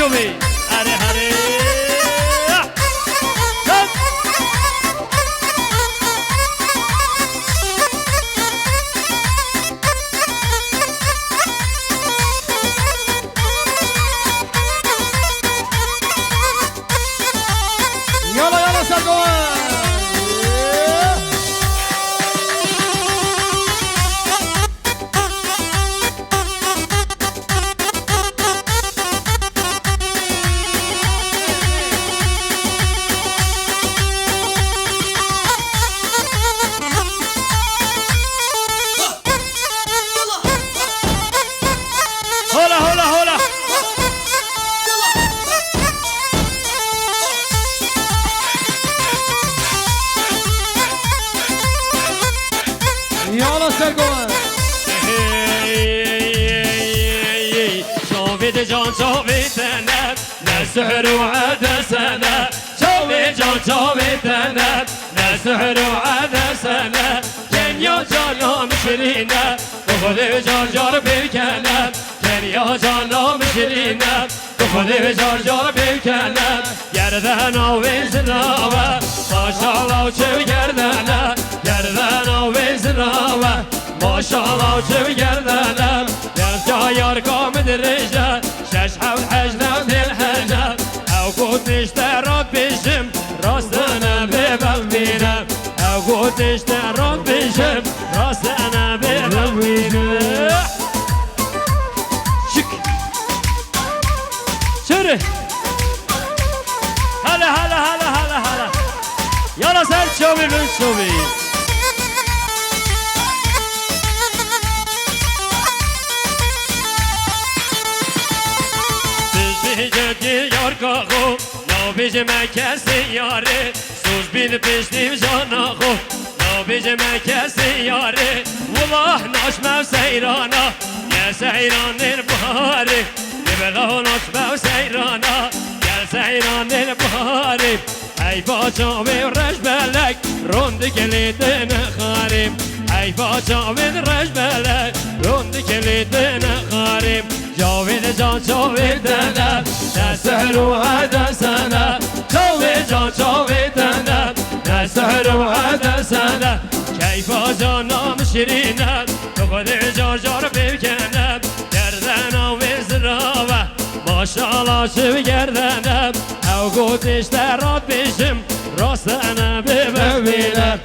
چوبی هره هره يلا يلا سرقوا هولا هولا هولا يلا سرقوا شوفي جان شوفي تنب نسحر وعد سنة شوفي جان شوفي تنب نسحر وعد سنة كن يا جانا مشرينا وخذي جار جار بالكلام كن يا جانا مشرينا وخذي جار جار بالكلام گردنا وزناوه ما شاء الله وشو گردنا گردنا وزناوه ما شاء الله وشو گردنا يرجع يرقم الرجال شش حول حجنا بالحجر او قد نشترى بشم راستنا ببلبينا او قد نشترى بشم راستنا ببلبينا شك شره هلا هلا هلا هلا هلا يلا سر شوبي من شوبي یارکاخو نابیج من کسی یاره سوز بین پشتیم جاناخو نابیج من کسی یاره والله ناشمم سیرانا گل سیران دل بهاره نبلا ناشمم سیرانا گل سیران دل بهاره ای باچا و رش بلک روند کلید نخاریم ای باچا و رش بلک روند کلید نخاریم جاوید جان جاوید دنم نسحر و هده سنه جاوید جان جاوید دنم نسحر و هده سنه کیفا جانم شیرینم تو خود جار جار بکنم گردنم وزراوه ماشالله شو گردنم او گوتش درات بشم راستنم ببینم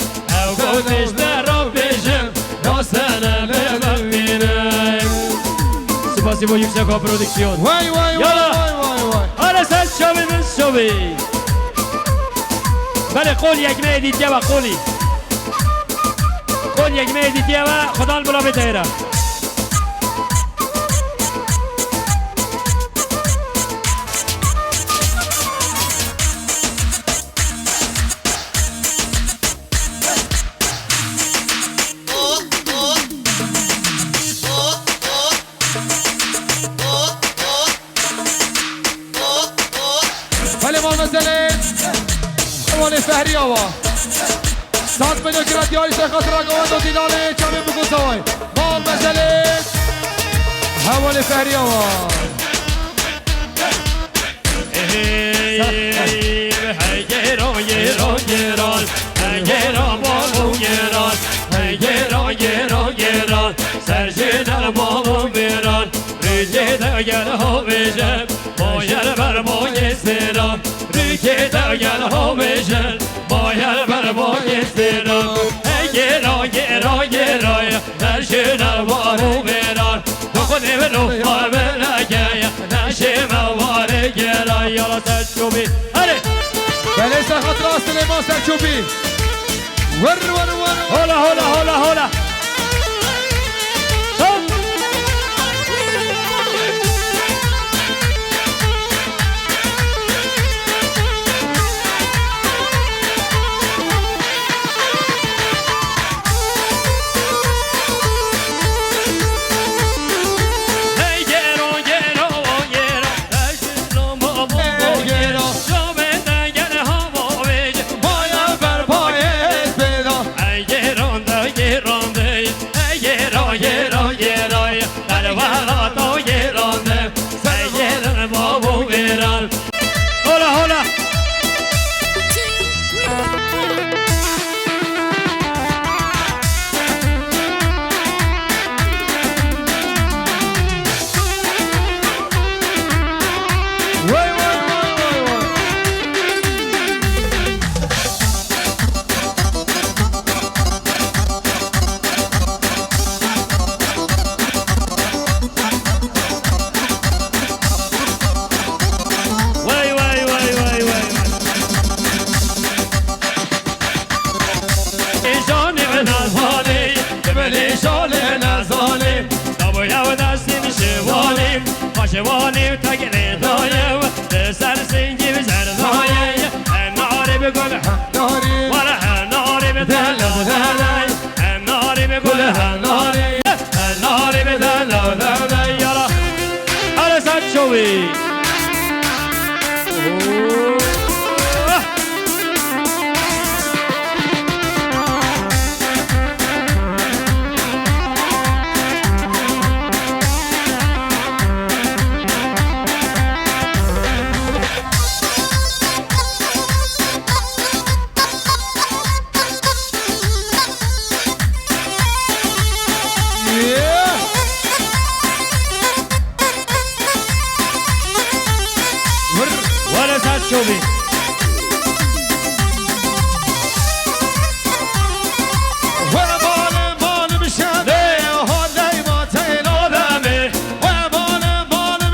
او گوتش درات بشم راستنم ببینم Спасибо, Юксако Продукцион. واي واي واي واي واي على اساس شوبي من شوبي. بله قول یک ماه دیگه و قولی. قول یک ماه دیگه و خدا بلا بتیره. ولی ما مسئله حوالی فهری آوا ساعت بینو کرد یاری شیخ خاطر آگوان دو دیداله کمی بگو سوای ما مسئله حوالی فهری آوا گران گران گران گران بالون گران گران گران گران سرجنر بالون بران ریجه دگر ها بجم بایر بر بای سرام ریجه دگر ها بجم بایر بر بای سرام گران گران گران سرجنر بالون بران تو خودی برو بار برگه نشه مواره گران یالا سرچوبی هره بله سر خاطر آسته ما سرچوبی ور ور ور هلا هلا هلا هلا به گل هناری هناری بدن لادن یالا هر سد شوی شوفي ومال مال مشانه هادی ما تیلادمه ومال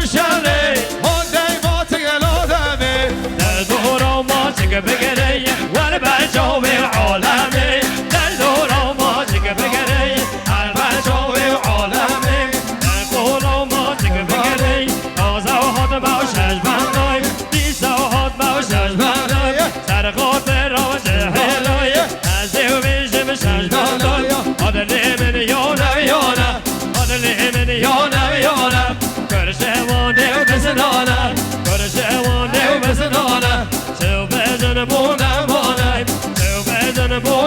مشانه هادی ما تیلادمه در دورا ما چگه بگره ول بجاوی عالمه در دورا ما چگه بگره هر بجاوی عالمه در دورا ما چگه بگره تازه هات باوشش بندای دیسا هات باوشش بندای سر خاطر را جهلای از دیو بیشم شش بندای آدلی من یانه یانه آدلی من یانه یانه کرشه وانه و بزنانه کرشه وانه و بزنانه شو بزن بونه بونه شو بزن بونه